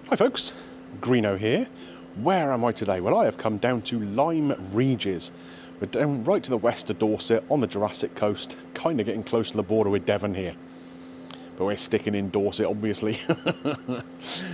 Hi folks, Greeno here. Where am I today? Well, I have come down to Lyme Regis. We're down right to the west of Dorset on the Jurassic coast, kind of getting close to the border with Devon here. But we're sticking in Dorset, obviously.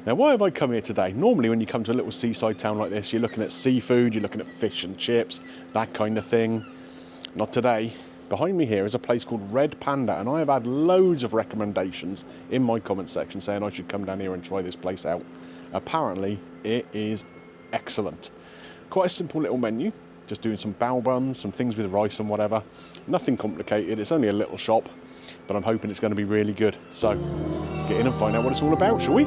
Now, why have I come here today? Normally when you come to a little seaside town like this, you're looking at seafood, you're looking at fish and chips, that kind of thing. Not today. Behind me here is a place called Red Panda, and I have had loads of recommendations in my comment section saying I should come down here and try this place out. Apparently, it is excellent. Quite a simple little menu, just doing some bao buns, some things with rice and whatever. Nothing complicated, it's only a little shop, but I'm hoping it's going to be really good. So, let's get in and find out what it's all about, shall we?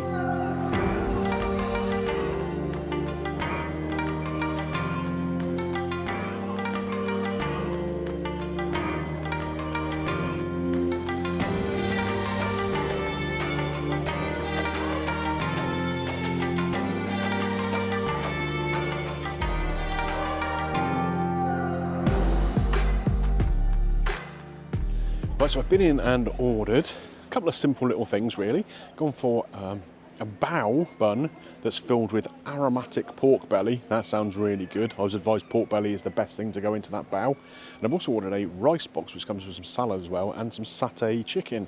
Right, so I've been in and ordered a couple of simple little things really. Gone for a bao bun that's filled with aromatic pork belly. That sounds really good. I was advised pork belly is the best thing to go into that bao. And I've also ordered a rice box which comes with some salad as well and some satay chicken.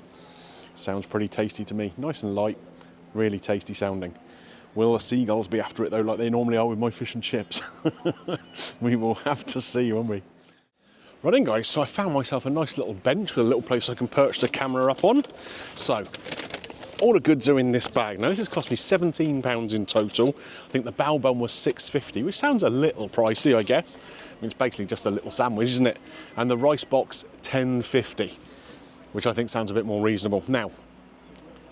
Sounds pretty tasty to me. Nice and light, really tasty sounding. Will the seagulls be after it though like they normally are with my fish and chips? We will have to see, won't we? Right in guys, so I found myself a nice little bench with a little place I can perch the camera up on. So, all the goods are in this bag. Now this has cost me £17 in total. I think the bao bun was $6.50, which sounds a little pricey I guess. I mean, it's basically just a little sandwich, isn't it? And the rice box, $10.50, which I think sounds a bit more reasonable. Now,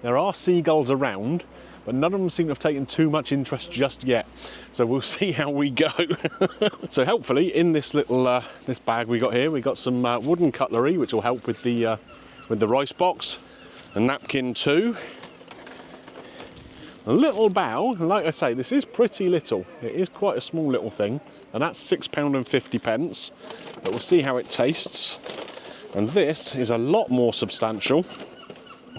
there are seagulls around, but none of them seem to have taken too much interest just yet. So we'll see how we go. So hopefully in this little this bag we got here, we got some wooden cutlery, which will help with the rice box. A napkin too. A little bao, and like I say, this is pretty little. It is quite a small little thing, and that's £6.50. But we'll see how it tastes. And this is a lot more substantial.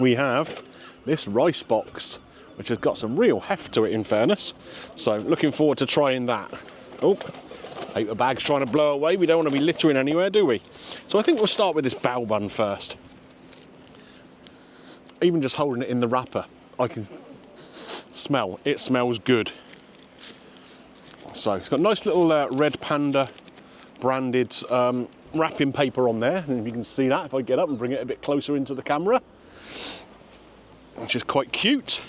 We have this rice box, which has got some real heft to it in fairness. So looking forward to trying that. Oh, paper bag's trying to blow away. We don't want to be littering anywhere, do we? So I think we'll start with this bao bun first. Even just holding it in the wrapper, I can smell, it smells good. So it's got nice little Red Panda branded wrapping paper on there. And if you can see that, if I get up and bring it a bit closer into the camera, which is quite cute.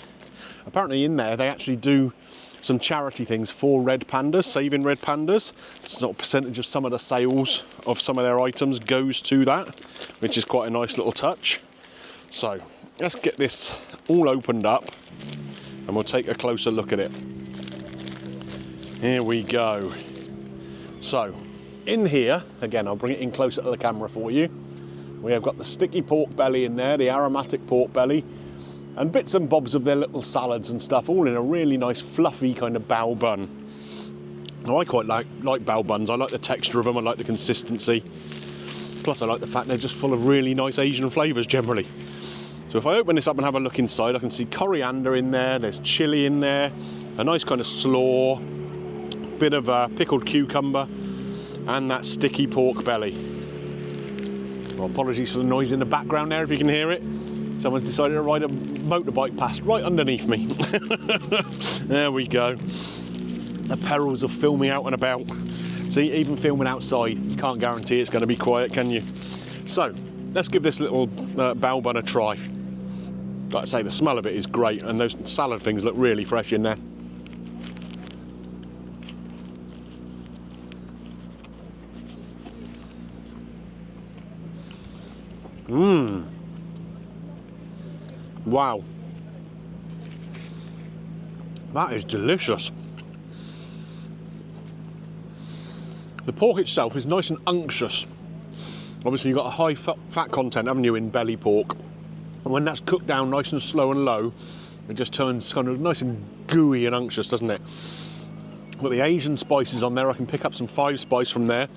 Apparently in there they actually do some charity things for red pandas, saving red pandas. Sort of percentage of some of the sales of some of their items goes to that, which is quite a nice little touch. So let's get this all opened up and we'll take a closer look at it. Here we go. So in here, again I'll bring it in closer to the camera for you. We have got the sticky pork belly in there, the aromatic pork belly, and bits and bobs of their little salads and stuff, all in a really nice fluffy kind of bao bun. Now I quite like bao buns. I like the texture of them, I like the consistency. Plus I like the fact they're just full of really nice Asian flavours generally. So if I open this up and have a look inside, I can see coriander in there, there's chilli in there, a nice kind of slaw, bit of pickled cucumber, and that sticky pork belly. Well, apologies for the noise in the background there if you can hear it. Someone's decided to ride a motorbike past right underneath me. There we go. The perils of filming out and about. See, even filming outside, you can't guarantee it's going to be quiet, can you? So, let's give this little bao bun a try. Like I say, the smell of it is great, and those salad things look really fresh in there. Mmm. Wow, that is delicious. The pork itself is nice and unctuous. Obviously you've got a high fat content, haven't you, in belly pork. And when that's cooked down nice and slow and low, it just turns kind of nice and gooey and unctuous, doesn't it? But the Asian spices on there, I can pick up some 5 spice from there.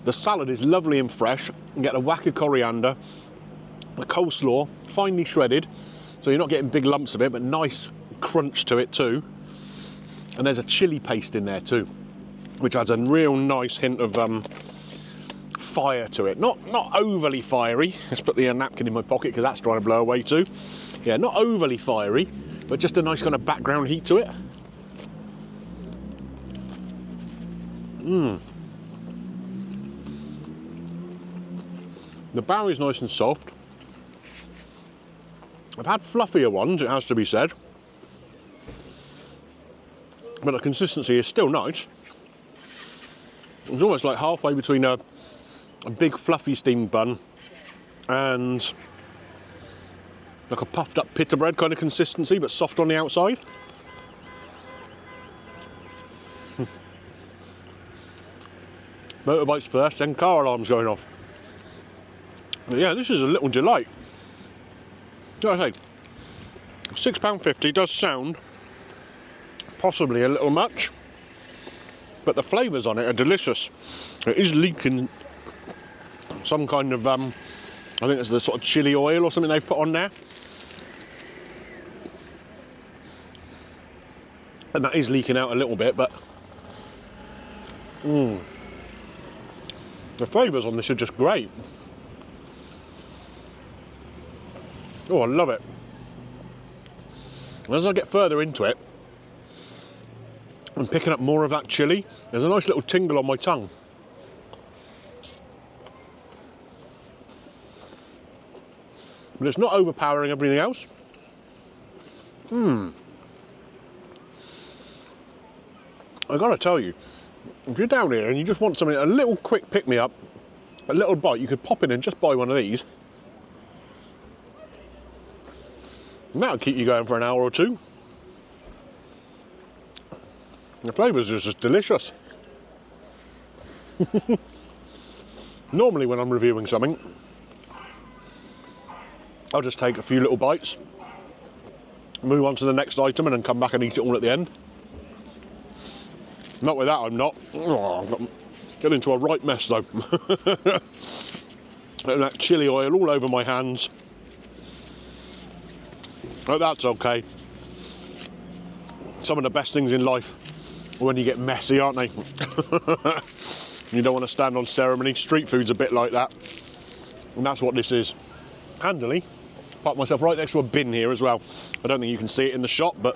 The salad is lovely and fresh. You can get a whack of coriander. The coleslaw, finely shredded, so you're not getting big lumps of it, but nice crunch to it too. And there's a chilli paste in there too, which adds a real nice hint of fire to it. Not overly fiery. Let's put the napkin in my pocket because that's trying to blow away too. Yeah, not overly fiery, but just a nice kind of background heat to it. The bao is nice and soft. I've had fluffier ones, it has to be said, but the consistency is still nice. It's almost like halfway between a big fluffy steamed bun and like a puffed up pita bread kind of consistency, but soft on the outside. Motorbikes first, then car alarms going off. But yeah, this is a little delight. Like I say, £6.50 does sound possibly a little much, but the flavours on it are delicious. It is leaking some kind of, I think it's the sort of chili oil or something they've put on there. And that is leaking out a little bit, but the flavours on this are just great. Oh, I love it. And as I get further into it, I'm picking up more of that chilli. There's a nice little tingle on my tongue. But it's not overpowering everything else. I gotta tell you, if you're down here and you just want something, a little quick pick-me-up, a little bite, you could pop in and just buy one of these. And that'll keep you going for an hour or two. The flavours are just delicious. Normally when I'm reviewing something, I'll just take a few little bites, move on to the next item and then come back and eat it all at the end. Not with that, I'm not. Oh, I've got get into a right mess though. And that chili oil all over my hands. But that's okay. Some of the best things in life are when you get messy, aren't they? You don't want to stand on ceremony. Street food's a bit like that. And that's what this is. Handily, parked myself right next to a bin here as well. I don't think you can see it in the shot, but...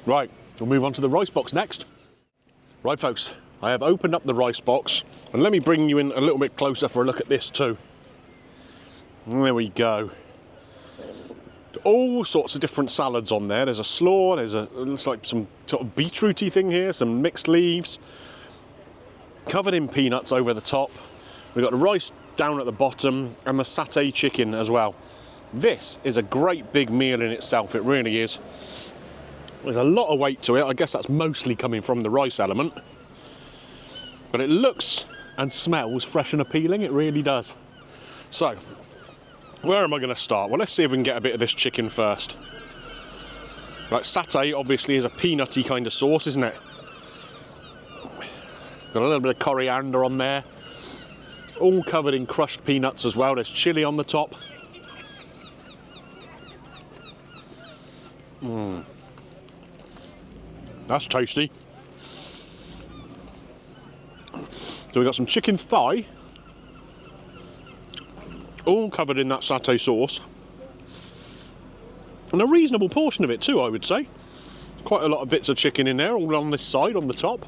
Right, we'll move on to the rice box next. Right, folks, I have opened up the rice box. And let me bring you in a little bit closer for a look at this too. There we go. All sorts of different salads on there. There's a slaw, there's a, it looks like some sort of beetrooty thing here, some mixed leaves, covered in peanuts over the top. We've got the rice down at the bottom and the satay chicken as well. This is a great big meal in itself, it really is. There's a lot of weight to it. I guess that's mostly coming from the rice element. But it looks and smells fresh and appealing, it really does. So, where am I going to start? Well, let's see if we can get a bit of this chicken first. Right, satay obviously is a peanutty kind of sauce, isn't it? Got a little bit of coriander on there. All covered in crushed peanuts as well. There's chilli on the top. That's tasty. So we've got some chicken thigh, all covered in that satay sauce. And a reasonable portion of it too, I would say. Quite a lot of bits of chicken in there, all on this side, on the top.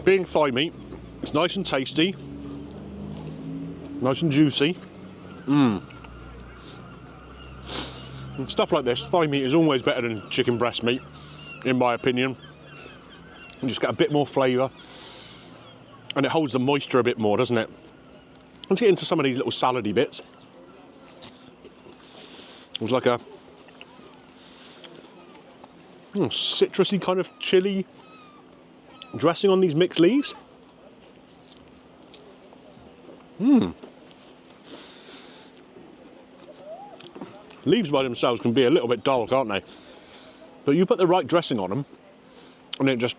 Being thigh meat, it's nice and tasty. Nice and juicy. And stuff like this, thigh meat is always better than chicken breast meat, in my opinion. You just get a bit more flavour. And it holds the moisture a bit more, doesn't it? Let's get into some of these little salady bits. There's like a citrusy kind of chili dressing on these mixed leaves. Leaves by themselves can be a little bit dull, can't they? But you put the right dressing on them, and it just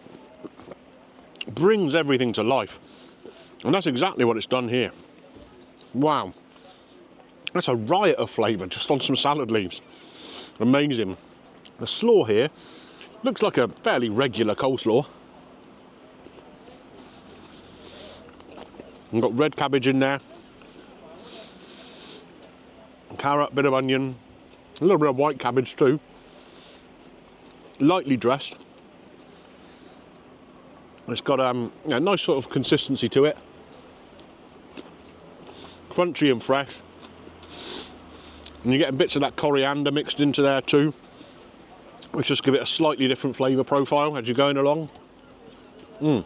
brings everything to life. And that's exactly what it's done here. Wow. That's a riot of flavour just on some salad leaves. Amazing. The slaw here looks like a fairly regular coleslaw. We've got red cabbage in there, carrot, bit of onion, a little bit of white cabbage too. Lightly dressed. It's got a nice sort of consistency to it. Crunchy and fresh. And you're getting bits of that coriander mixed into there too, which just give it a slightly different flavour profile as you're going along. That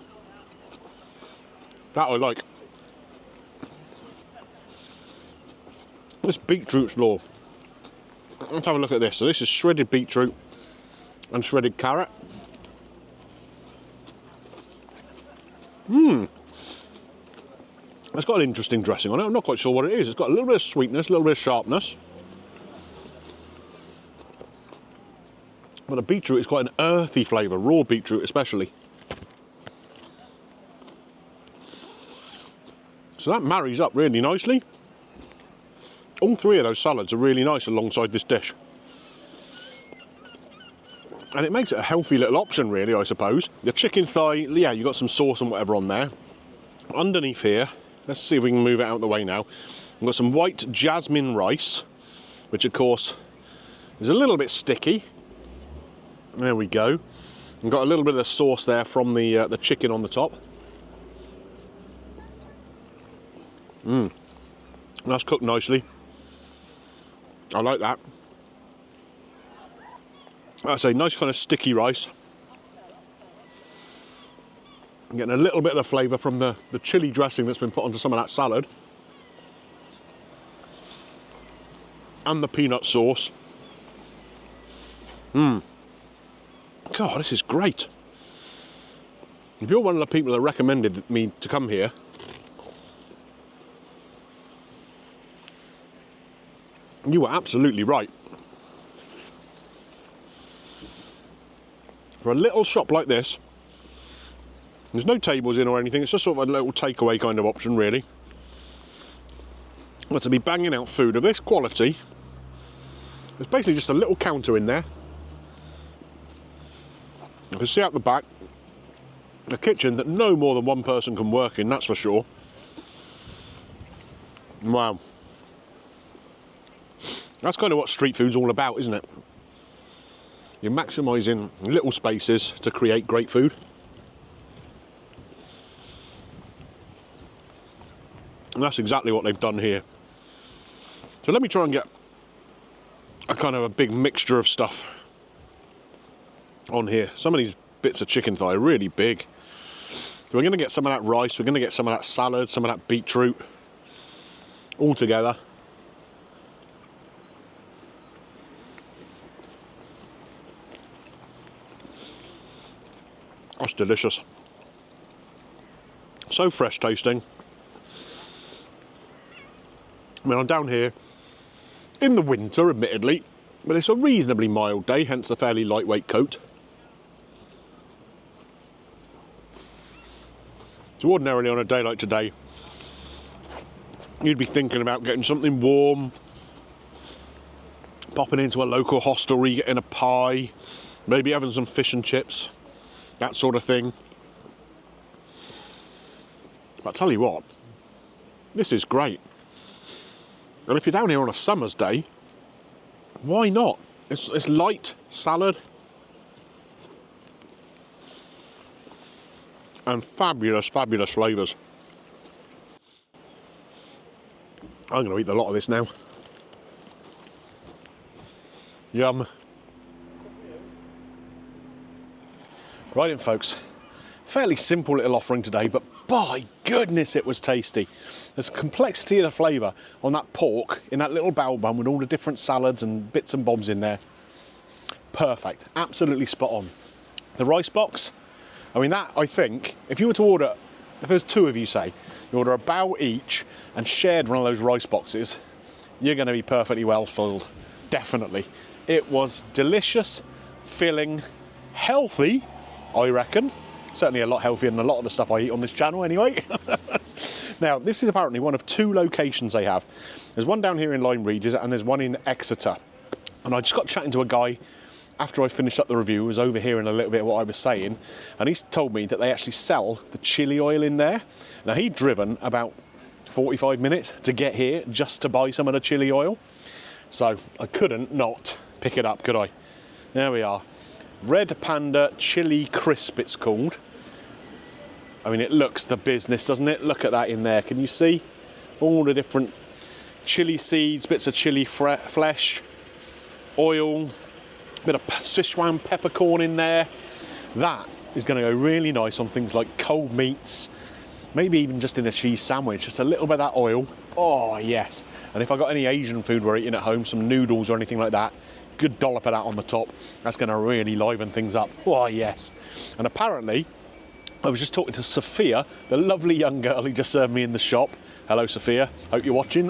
I like. This beetroot slaw. Let's have a look at this. So this is shredded beetroot and shredded carrot. It's got an interesting dressing on it. I'm not quite sure what it is. It's got a little bit of sweetness, a little bit of sharpness. But the beetroot is quite an earthy flavour, raw beetroot especially. So that marries up really nicely. All three of those salads are really nice alongside this dish. And it makes it a healthy little option really, I suppose. The chicken thigh, yeah, you've got some sauce and whatever on there. Underneath here, let's see if we can move it out of the way now. We've got some white jasmine rice, which of course is a little bit sticky. There we go. We've got a little bit of the sauce there from the chicken on the top. That's cooked nicely. I like that. Like I say, nice kind of sticky rice. I'm getting a little bit of the flavour from the chilli dressing that's been put onto some of that salad. And the peanut sauce. God, this is great. If you're one of the people that recommended me to come here, you were absolutely right. For a little shop like this, there's no tables in or anything, it's just sort of a little takeaway kind of option really. But to be banging out food of this quality, there's basically just a little counter in there. You can see out the back, a kitchen that no more than one person can work in, that's for sure. Wow. That's kind of what street food's all about, isn't it? You're maximising little spaces to create great food. And that's exactly what they've done here. So let me try and get a kind of a big mixture of stuff on here. Some of these bits of chicken thigh are really big. So we're going to get some of that rice, we're going to get some of that salad, some of that beetroot, all together. That's delicious. So fresh tasting. I mean, I'm down here in the winter, admittedly, but it's a reasonably mild day, hence the fairly lightweight coat. So ordinarily on a day like today, you'd be thinking about getting something warm, popping into a local hostelry, getting a pie, maybe having some fish and chips, that sort of thing. But I tell you what, this is great. And if you're down here on a summer's day, why not? It's light salad and fabulous, fabulous flavours. I'm going to eat a lot of this now. Yum. Right then, folks, fairly simple little offering today, but by goodness it was tasty. There's complexity of the flavour on that pork in that little bao bun with all the different salads and bits and bobs in there. Perfect, absolutely spot on. The rice box, I mean that, I think, if you were to order, if there's two of you say, you order a bao each and shared one of those rice boxes, you're going to be perfectly well filled, definitely. It was delicious, filling, healthy, I reckon, Certainly a lot healthier than a lot of the stuff I eat on this channel anyway. Now, this is apparently one of 2 locations they have. There's one down here in Lyme Regis and there's one in Exeter. And I just got chatting to a guy after I finished up the review, who was overhearing a little bit of what I was saying, and he's told me that they actually sell the chili oil in there. Now, he'd driven about 45 minutes to get here just to buy some of the chili oil. So I couldn't not pick it up, could I? There we are. Red Panda Chili Crisp, it's called. I mean, it looks the business, doesn't it? Look at that in there. Can you see all the different chili seeds, bits of chili flesh, oil, bit of Sichuan peppercorn in there. That is going to go really nice on things like cold meats, maybe even just in a cheese sandwich. Just a little bit of that oil. Oh, yes. And if I got any Asian food we're eating at home, some noodles or anything like that, good dollop of that on the top. That's going to really liven things up. Oh, yes. And apparently, I was just talking to Sophia, the lovely young girl who just served me in the shop. Hello, Sophia. Hope you're watching.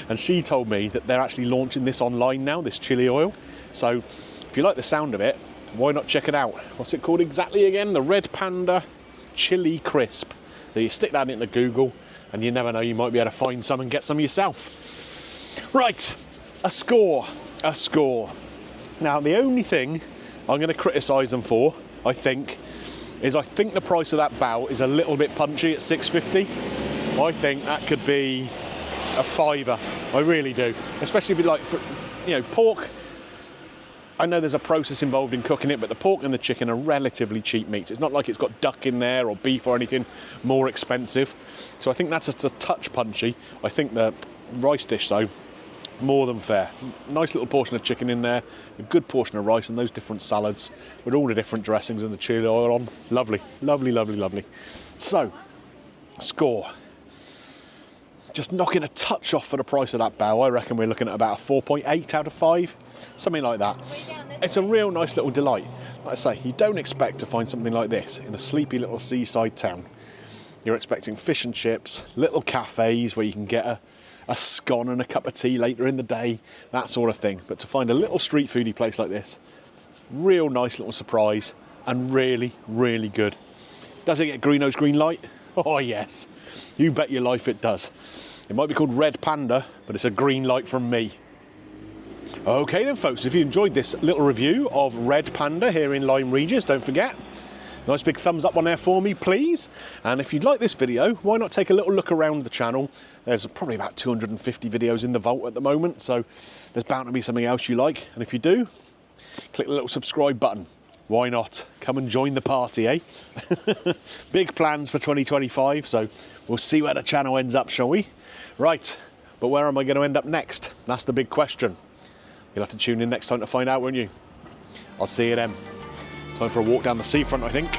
And she told me that they're actually launching this online now, this chili oil. So if you like the sound of it, why not check it out? What's it called exactly again? The Red Panda Chili Crisp. So you stick that into Google and you never know, you might be able to find some and get some yourself. Right, a score. Now, the only thing I'm going to criticise them for, I think the price of that bao is a little bit punchy at $6.50. I think that could be a £5. I really do. Especially if you like, pork. I know there's a process involved in cooking it, but the pork and the chicken are relatively cheap meats. It's not like it's got duck in there or beef or anything more expensive. So I think that's just a touch punchy. I think the rice dish, though, more than fair. Nice little portion of chicken in there, a good portion of rice and those different salads with all the different dressings and the chili oil on. Lovely, lovely, lovely, lovely. So, score. Just knocking a touch off for the price of that bao. I reckon we're looking at about a 4.8 out of 5, something like that. It's a real nice little delight. Like I say, you don't expect to find something like this in a sleepy little seaside town. You're expecting fish and chips, little cafes where you can get a scone and a cup of tea later in the day, that sort of thing. But to find a little street foodie place like this, real nice little surprise and really, really good. Does it get Greeno's green light? Oh yes, you bet your life it does. It might be called Red Panda, but it's a green light from me. Okay then folks, if you enjoyed this little review of Red Panda here in Lyme Regis, don't forget, nice big thumbs up on there for me, please. And if you'd like this video, why not take a little look around the channel? There's probably about 250 videos in the vault at the moment, so there's bound to be something else you like. And if you do, click the little subscribe button. Why not? Come and join the party, eh? Big plans for 2025, so we'll see where the channel ends up, shall we? Right, but where am I going to end up next? That's the big question. You'll have to tune in next time to find out, won't you? I'll see you then. Time for a walk down the seafront, I think.